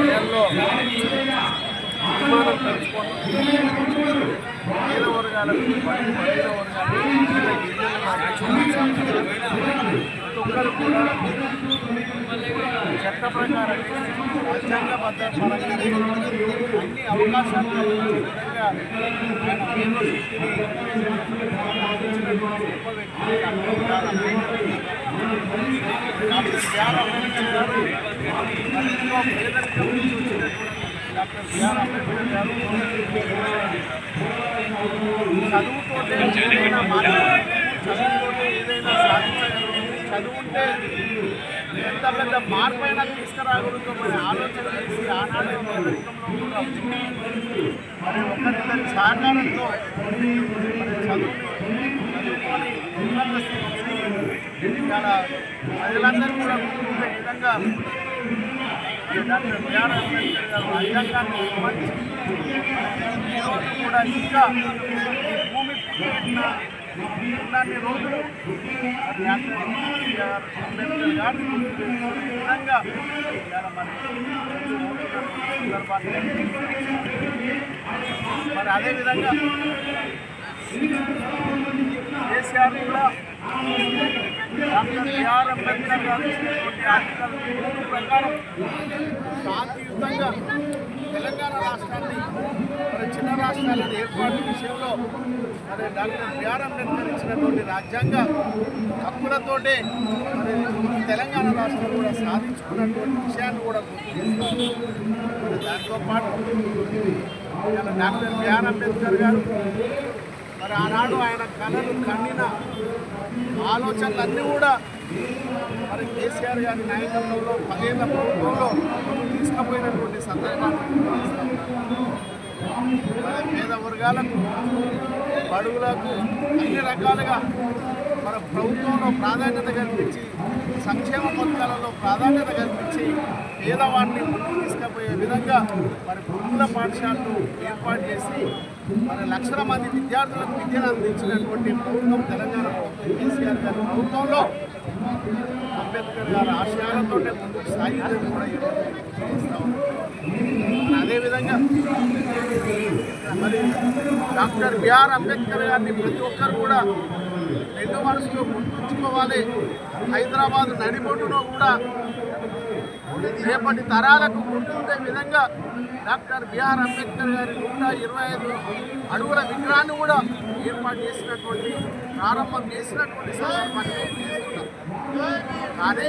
ప్రజల్లో నిర్మాణం పెంచుకోవడం పేద వర్గాలకు బలహీన ఒక్కరు కూడా చట్ట ప్రకారం రాజ్యాంగబద్ధ పరంగా అన్ని అవకాశాలు విధంగా డాక్టర్ బిఆర్ అంబేద్కర్ గారు చదువుతోటే ఏదైనా చదువుతోటే ఏదైనా సాధించగలరు, చదువుంటే ఎంత పెద్ద మార్పు అయినా తీసుకురాగలుగుతామని ఆలోచన చేసి ఆనాడు పేదరికంలో కూడా మరి ఒకరిద్దరి సహకారంతో చదువుకొని ఉన్నత స్థితికి చాలా ప్రజలందరూ కూడా గుర్తుండే విధంగా డాక్టర్ బిఆర్ అంబేద్కర్ గారు రాజ్యాంగాన్ని నిర్వహించి ఈరోజు కూడా ఇంకా ఈ భూమి పుట్టిన ఉన్నన్ని రోజులు డాక్టర్ బిఆర్ అంబేద్కర్ గారు విధంగా మరి మరి అదేవిధంగా కేసీఆర్ కూడా డాక్టర్ బిఆర్ అంబేద్కర్ గారు ఇచ్చినటువంటి ఆర్టికల్ 3 ప్రకారం శాంతియుతంగా తెలంగాణ రాష్ట్రాన్ని మరి చిన్న రాష్ట్రాలను ఏర్పాటు విషయంలో మరి డాక్టర్ బిఆర్ అంబేద్కర్ ఇచ్చినటువంటి రాజ్యాంగ హక్కులతోటే మరి తెలంగాణ రాష్ట్రం కూడా సాధించుకున్నటువంటి విషయాన్ని కూడా గుర్తు చేస్తారు. దాంతో పాటు డాక్టర్ బిఆర్ అంబేద్కర్ గారు మరి ఆనాడు ఆయన కళలు కన్నిన ఆలోచనలన్నీ కూడా మరి కేసీఆర్ గారి నాయకత్వంలో 10 ఏళ్ల ప్రభుత్వంలో తీసుకుపోయినటువంటి సందర్భాన్ని మరి పేద వర్గాలకు బడుగులకు అన్ని రకాలుగా మన ప్రభుత్వంలో ప్రాధాన్యత కల్పించి సంక్షేమ పథకాలలో ప్రాధాన్యత కల్పించి పేదవాడిని ముందుకు తీసుకుపోయే విధంగా మరి గురుకుల పాఠశాలను ఏర్పాటు చేసి మరి లక్షల మంది విద్యార్థులకు విద్యను అందించినటువంటి ప్రభుత్వం తెలంగాణ ప్రభుత్వం కేసీఆర్ గారి ప్రభుత్వంలో అంబేద్కర్ గారి ఆశయాలతో ముందుకు సాగిందని కూడా చేస్తూ ఉన్నాం. అదేవిధంగా మరి డాక్టర్ బిఆర్ అంబేద్కర్ గారిని ప్రతి ఒక్కరు కూడా రెండు మనసులో గుర్తుంచుకోవాలి. హైదరాబాద్ నడిబొడ్డులో కూడా రేపటి తరాలకు గుర్తుండే విధంగా డాక్టర్ బిఆర్ అంబేద్కర్ గారి 125 అడుగుల విగ్రహాన్ని కూడా ఏర్పాటు చేసినటువంటి ప్రారంభం చేసినటువంటి సందర్భాన్ని చేస్తున్నాం. కానీ